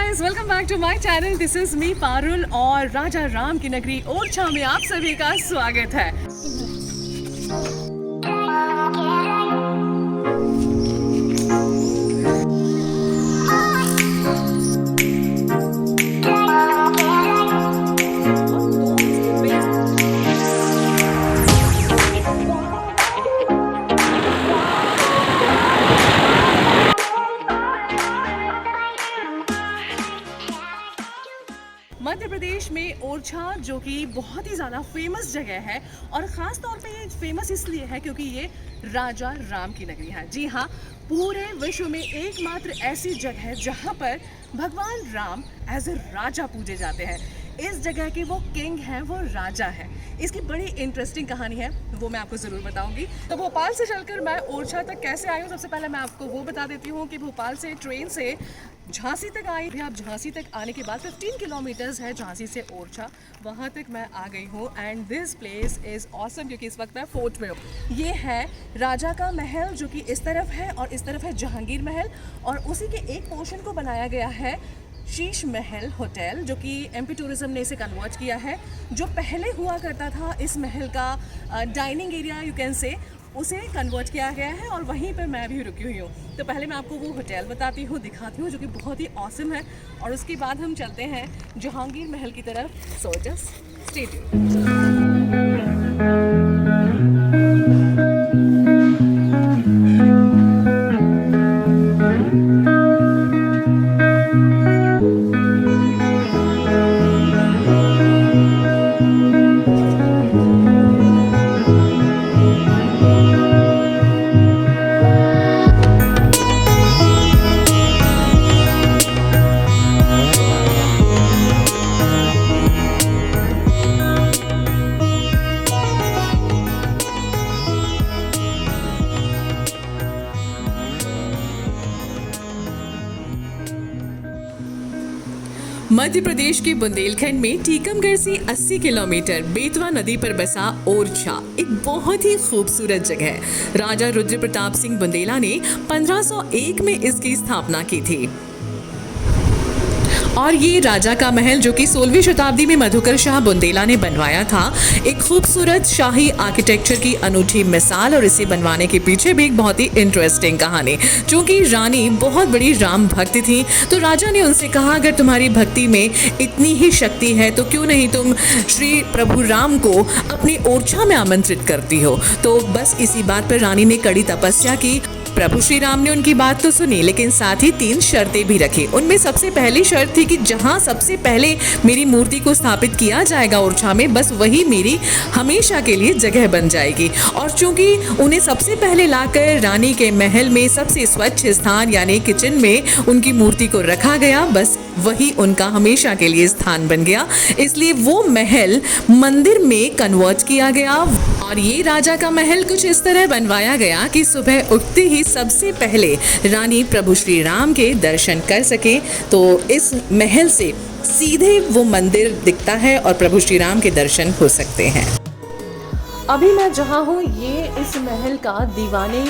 Guys, welcome back to my channel. This is me Parul और राजा राम की नगरी ओरछा में आप सभी का स्वागत है। मध्य प्रदेश में ओरछा जो कि बहुत ही ज़्यादा फेमस जगह है और ख़ास तौर पे ये फेमस इसलिए है क्योंकि ये राजा राम की नगरी है। जी हाँ, पूरे विश्व में एकमात्र ऐसी जगह है जहाँ पर भगवान राम एज ए राजा पूजे जाते हैं। इस जगह के वो किंग हैं, वो राजा हैं। इसकी बड़ी इंटरेस्टिंग कहानी है, वो मैं आपको ज़रूर बताऊंगी। तो भोपाल से चलकर मैं ओरछा तक कैसे आई हूँ, सबसे पहले मैं आपको वो बता देती हूँ कि भोपाल से ट्रेन से झांसी तक आई थी। अब झांसी तक आने के बाद 15 किलोमीटर्स है झांसी से ओरछा, वहाँ तक मैं आ गई हूँ। And this place is awesome क्योंकि इस वक्त मैं फोर्ट में हूँ। ये है राजा का महल जो कि इस तरफ है और इस तरफ है जहांगीर महल, और उसी के एक पोर्शन को बनाया गया है शीश महल होटल, जो कि एमपी टूरिज्म ने इसे कन्वर्ट किया है। जो पहले हुआ करता था इस महल का dining area you can say, उसे कन्वर्ट किया गया है और वहीं पर मैं भी रुकी हुई हूँ। तो पहले मैं आपको वो होटल बताती हूँ, दिखाती हूँ, जो कि बहुत ही ऑसम है, और उसके बाद हम चलते हैं जहांगीर महल की तरफ। So just stay tuned. Madhya Pradesh के बुंदेलखंड में टीकमगढ़ से 80 किलोमीटर बेतवा नदी पर बसा ओरछा एक बहुत ही खूबसूरत जगह है। राजा रुद्र प्रताप सिंह बुंदेला ने 1501 में इसकी स्थापना की थी। और ये राजा का महल जो कि 16वीं शताब्दी में मधुकर शाह बुंदेला ने बनवाया था, एक खूबसूरत शाही आर्किटेक्चर की अनूठी मिसाल। और इसे बनवाने के पीछे भी एक बहुत ही इंटरेस्टिंग कहानी। चूंकि रानी बहुत बड़ी राम भक्त थी, तो राजा ने उनसे कहा, अगर तुम्हारी भक्ति में इतनी ही शक्ति है तो क्यों नहीं तुम श्री प्रभु राम को अपनी ओरछा में आमंत्रित करती हो। तो बस इसी बात पर रानी ने कड़ी तपस्या की। प्रभु श्री राम ने उनकी बात तो सुनी, लेकिन साथ ही 3 शर्तें भी रखी। उनमें सबसे पहली शर्त थी कि जहां सबसे पहले मेरी मूर्ति को स्थापित किया जाएगा ओरछा में, बस वही मेरी हमेशा के लिए जगह बन जाएगी। और चूंकि उन्हें सबसे पहले लाकर रानी के महल में सबसे स्वच्छ स्थान यानी किचन में उनकी मूर्ति को रखा गया, बस वही उनका हमेशा के लिए स्थान बन गया। इसलिए वो महल मंदिर में कन्वर्ट किया गया। और ये राजा का महल कुछ इस तरह बनवाया गया कि सुबह उठते ही सबसे पहले रानी प्रभु श्री राम के दर्शन कर सके। तो इस महल से सीधे वो मंदिर दिखता है और प्रभु श्री राम के दर्शन हो सकते हैं। अभी मैं जहाँ हूँ ये इस महल का दीवाने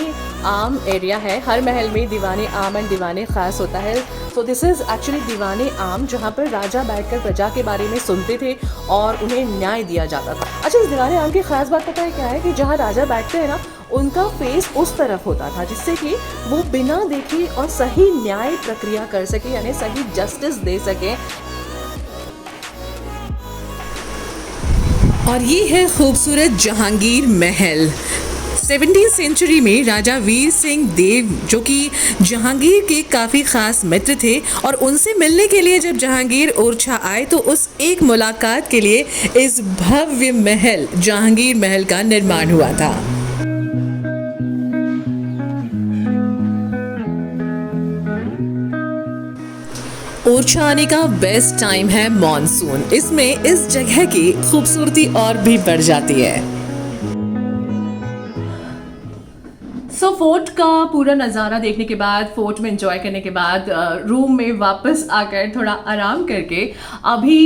आम एरिया है। हर महल में दीवाने आम एंड दीवाने खास होता है। सो दिस इज़ एक्चुअली दीवाने आम, जहाँ पर राजा बैठकर प्रजा के बारे में सुनते थे और उन्हें न्याय दिया जाता था। अच्छा, इस दीवाने आम की खास बात पता है क्या है कि जहाँ राजा बैठते हैं ना, उनका फेस उस तरफ होता था, जिससे कि वो बिना देखे और सही न्याय प्रक्रिया कर सके, यानी सही जस्टिस दे सके। और ये है खूबसूरत जहांगीर महल। 17वीं सेंचुरी में राजा वीर सिंह देव, जो कि जहांगीर के काफ़ी ख़ास मित्र थे, और उनसे मिलने के लिए जब जहांगीर ओरछा आए तो उस एक मुलाकात के लिए इस भव्य महल जहांगीर महल का निर्माण हुआ था। ओरछा आने का बेस्ट टाइम है मॉनसून। इसमें इस जगह की खूबसूरती और भी बढ़ जाती है। सो सो फोर्ट का पूरा नज़ारा देखने के बाद, फोर्ट में एंजॉय करने के बाद रूम में वापस आकर थोड़ा आराम करके अभी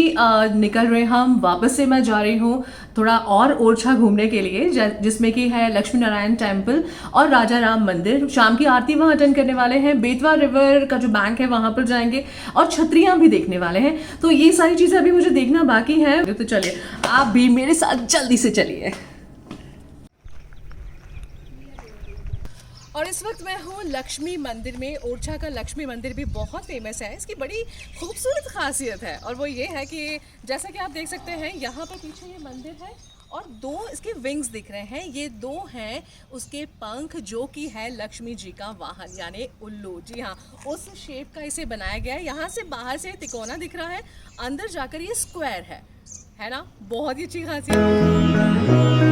निकल रहे हम वापस से। मैं जा रही हूँ थोड़ा और ओरछा घूमने के लिए, जिसमें कि है लक्ष्मी नारायण टेम्पल और राजा राम मंदिर। शाम की आरती वहाँ अटेंड करने वाले हैं, बेतवा रिवर का जो बैंक है वहाँ पर जाएंगे और छतरियाँ भी देखने वाले हैं। तो ये सारी चीज़ें अभी मुझे देखना बाकी है। तो चलिए आप भी मेरे साथ जल्दी से चलिए। और इस वक्त मैं हूँ लक्ष्मी मंदिर में। ओरछा का लक्ष्मी मंदिर भी बहुत फेमस है। इसकी बड़ी खूबसूरत खासियत है और वो ये है कि जैसा कि आप देख सकते हैं यहाँ पर पीछे ये मंदिर है और दो इसके विंग्स दिख रहे हैं। ये दो हैं उसके पंख, जो कि है लक्ष्मी जी का वाहन यानी उल्लू। जी हाँ, उस शेप का इसे बनाया गया है। यहाँ से बाहर से तिकोना दिख रहा है, अंदर जाकर ये स्क्वायर है ना। बहुत ही अच्छी खासियत।